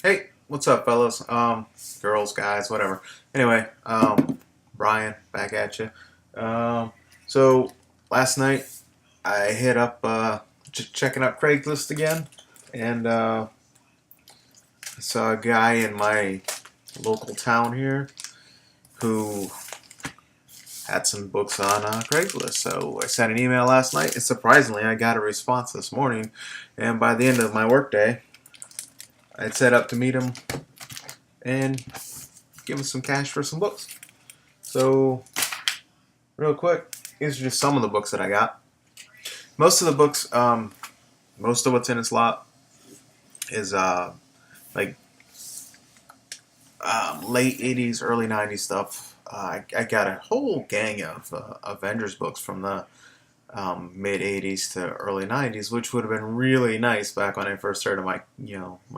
Hey, what's up, fellas? Girls, guys, whatever. Anyway, Brian, back at you. Um, so last night I hit up, just checking up Craigslist again, and I saw a guy in my local town here who had some books on Craigslist. So I sent an email last night, and surprisingly, I got a response this morning. And by the end of my workday, I'd set up to meet him and give him some cash for some books. So, real quick, these are just some of the books that I got. Most of the books, most of what's in this lot is like late 80s, early 90s stuff. I got a whole gang of Avengers books from the mid 80s to early 90s, which would have been really nice back when I first started my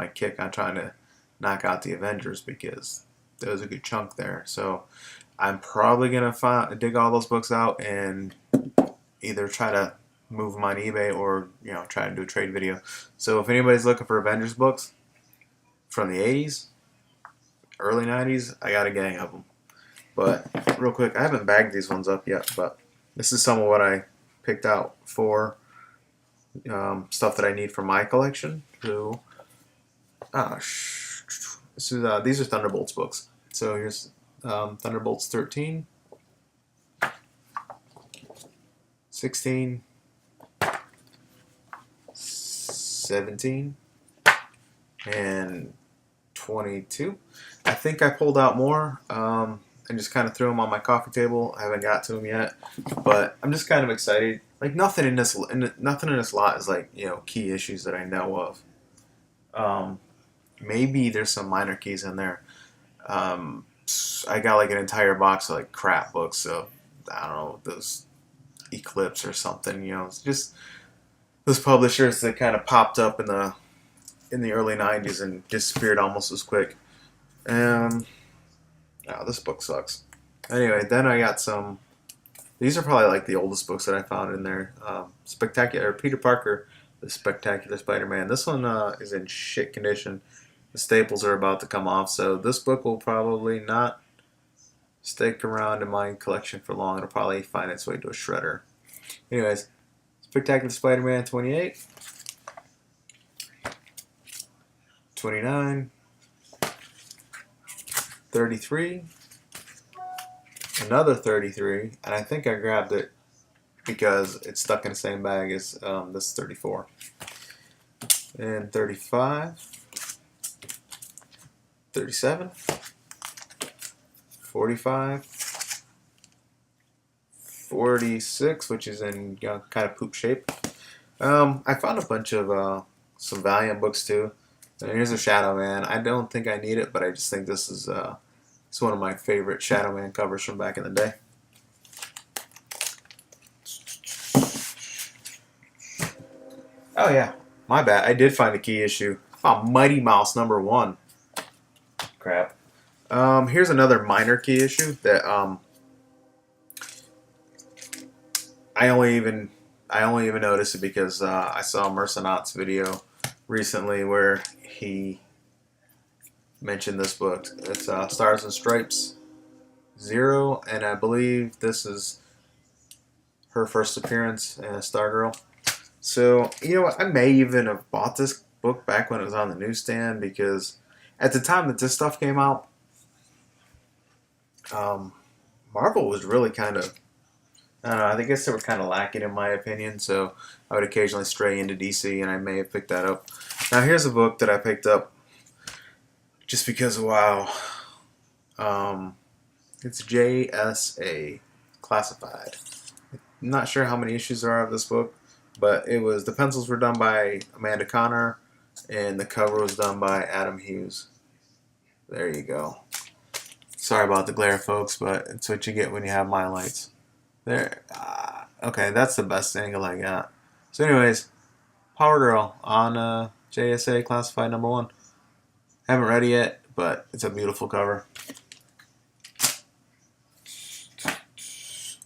kick on trying to knock out the Avengers because there was a good chunk there. So I'm probably gonna dig all those books out and either try to move them on eBay or try to do a trade video. So if anybody's looking for Avengers books from the 80s, early 90s, I got a gang of them. But real quick, I haven't bagged these ones up yet, but this is some of what I picked out for stuff that I need for my collection. So, these are Thunderbolts books. So here's Thunderbolts 13, 16, 17, and 22. I think I pulled out more and just kind of threw them on my coffee table. I haven't got to them yet, but I'm just kind of excited. Like nothing in this lot is like key issues that I know of. Maybe there's some minor keys in there. I got like an entire box of like crap books of I don't know those Eclipse or something. It's just those publishers that kind of popped up in the early '90s and disappeared almost as quick. Um, oh, this book sucks. Anyway, then I got some. These are probably like the oldest books that I found in there. Spectacular Peter Parker, the Spectacular Spider-Man. This one is in shit condition. The staples are about to come off, so this book will probably not stick around in my collection for long. It'll probably find its way to a shredder. Anyways, Spectacular Spider-Man 28, 29, 33, another 33, and I think I grabbed it because it's stuck in the same bag as this 34. And 35, 37, 45, 46, which is in kind of poop shape. I found a bunch of some Valiant books too. And here's a Shadow Man. I don't think I need it, but I just think this is it's one of my favorite Shadow Man covers from back in the day. Oh yeah, my bad. I did find a key issue. I found Mighty Mouse #1. Crap. Here's another minor key issue that I only even noticed it because I saw Mercenaut's video recently where he mentioned this book. It's Stars and Stripes 0, and I believe this is her first appearance as Stargirl. So, you know what? I may even have bought this book back when it was on the newsstand because at the time that this stuff came out, Marvel was really kind of, I don't know, I guess they were kind of lacking in my opinion, so I would occasionally stray into DC and I may have picked that up. Now, here's a book that I picked up just because, wow. It's JSA Classified. I'm not sure how many issues there are of this book, but the pencils were done by Amanda Connor, and the cover was done by Adam Hughes. There you go. Sorry about the glare, folks, but it's what you get when you have my lights. There. Okay, that's the best angle I got. So, anyways, Power Girl on JSA Classified #1. Haven't read it yet, but it's a beautiful cover.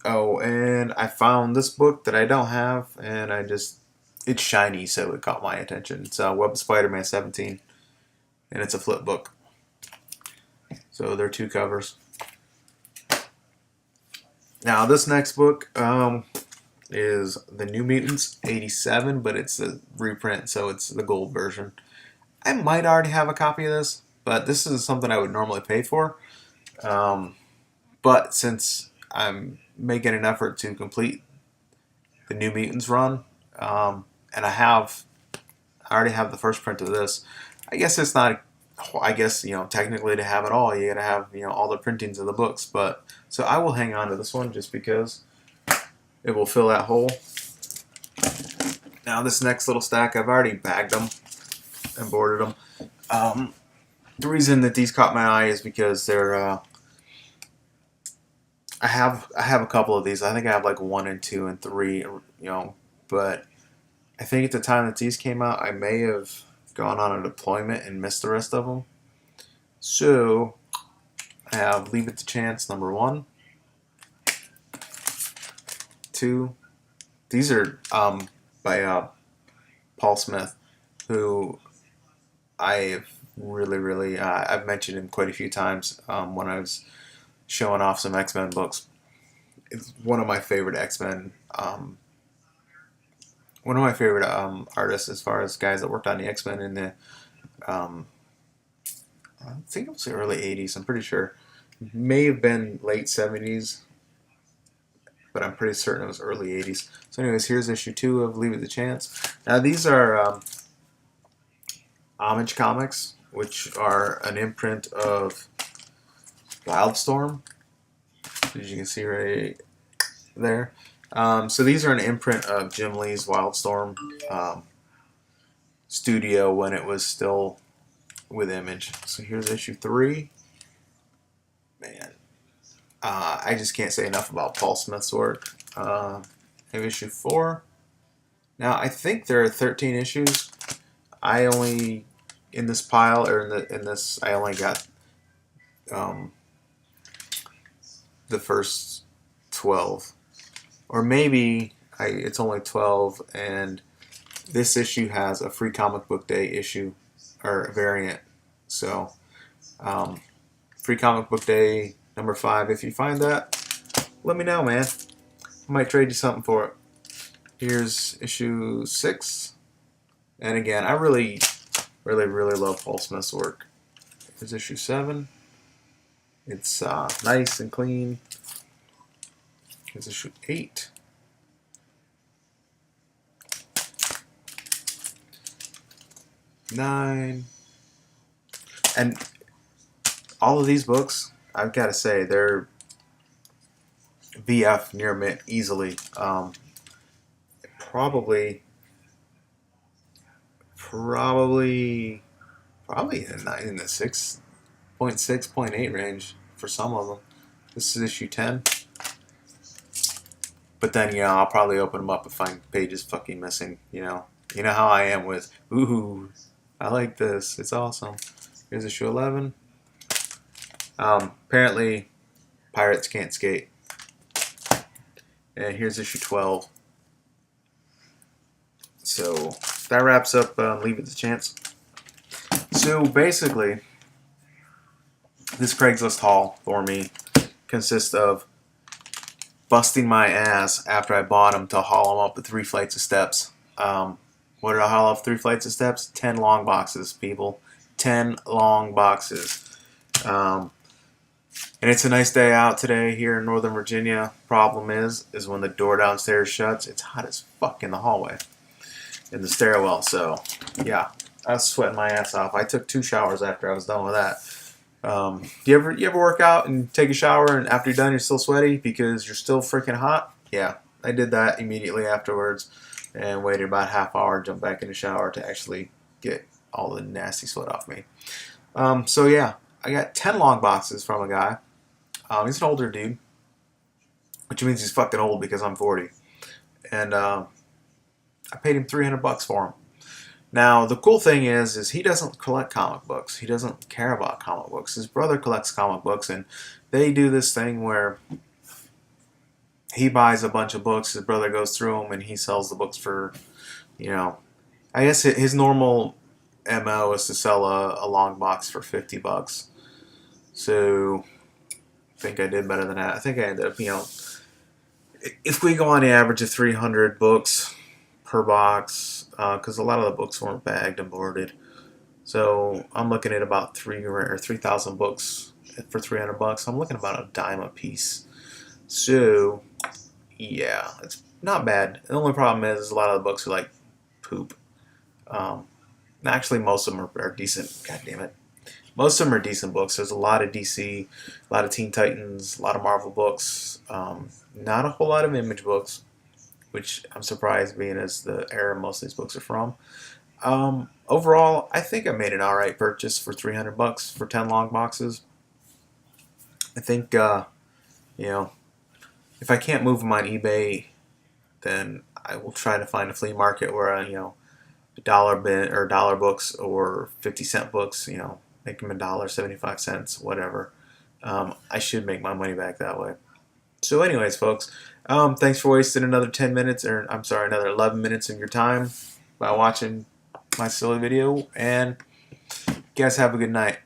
Oh, and I found this book that I don't have, and it's shiny, so it caught my attention. It's Web of Spider-Man 17. and it's a flip book. So there are 2 covers. Now this next book is The New Mutants '87, but it's a reprint, so it's the gold version. I might already have a copy of this, but this is something I would normally pay for. But since I'm making an effort to complete the New Mutants run, and I already have the first print of this. I guess it's not. I guess technically to have it all, you gotta have all the printings of the books. But so I will hang on to this one just because it will fill that hole. Now this next little stack, I've already bagged them and boarded them. The reason that these caught my eye is because they're. I have a couple of these. I think I have like 1 and 2 and 3. But I think at the time that these came out, I may have gone on a deployment and missed the rest of them. So I have Leave It to Chance number 1, 2. These are by Paul Smith, who I've really I've mentioned him quite a few times when I was showing off some X-Men books. It's one of my favorite X-Men. One of my favorite artists as far as guys that worked on the X-Men in the I think it was the early 80s. I'm pretty sure. May have been late 70s, but I'm pretty certain it was early 80s. So anyways, here's issue 2 of Leave It to Chance. Now these are Homage Comics, which are an imprint of Wildstorm, as you can see right there. So these are an imprint of Jim Lee's Wildstorm studio when it was still with Image. So here's issue 3. Man, I just can't say enough about Paul Smith's work. Have issue 4. Now I think there are 13 issues. I only in this pile or in this I only got the first 12, or maybe it's only 12, and this issue has a free comic book day issue or variant. So free comic book day number 5, if you find that, let me know, man. I might trade you something for it. Here's issue 6, and again, I really love Paul Smith's work. Here's issue 7. It's nice and clean. Here's issue 8. Nine. And all of these books, I've got to say, they're VF near mint easily. Probably in the 6.6, 0.8 range for some of them. This is issue 10. But then, I'll probably open them up and find pages fucking missing, You know how I am with, ooh, I like this. It's awesome. Here's issue 11. Apparently, pirates can't skate. And here's issue 12. So that wraps up Leave It to Chance. So basically, this Craigslist haul for me consists of busting my ass after I bought them to haul them up the 3 flights of steps. What did I haul up 3 flights of steps? 10 long boxes, people. 10 long boxes. And it's a nice day out today here in Northern Virginia. Problem is when the door downstairs shuts, it's hot as fuck in the hallway, in the stairwell. So, yeah, I was sweating my ass off. I took 2 showers after I was done with that. You ever work out and take a shower and after you're done you're still sweaty because you're still freaking hot? Yeah, I did that immediately afterwards and waited about half hour, jumped back in the shower to actually get all the nasty sweat off me. So yeah, I got 10 long boxes from a guy. He's an older dude, which means he's fucking old because I'm 40. And I paid him $300 for him. Now, the cool thing is he doesn't collect comic books. He doesn't care about comic books. His brother collects comic books, and they do this thing where he buys a bunch of books, his brother goes through them, and he sells the books for, I guess his normal MO is to sell a long box for $50. So I think I did better than that. I think I ended up, if we go on the average of 300 books per box, because a lot of the books weren't bagged and boarded. So I'm looking at about 3,000 books for $300. I'm looking at about a dime a piece. So yeah, it's not bad. The only problem is a lot of the books are like poop. Um, Actually, most of them are decent. God damn it. Most of them are decent books. There's a lot of DC, a lot of Teen Titans, a lot of Marvel books. Not a whole lot of Image books, which I'm surprised being as the era most of these books are from. Overall, I think I made an alright purchase for $300 for 10 long boxes. I think, you know, if I can't move them on eBay, then I will try to find a flea market where, dollar bin or dollar books or 50-cent books, make them $1.75, whatever. I should make my money back that way. So, anyways, folks, thanks for wasting another 10 minutes, or I'm sorry, another 11 minutes of your time by watching my silly video, and you guys have a good night.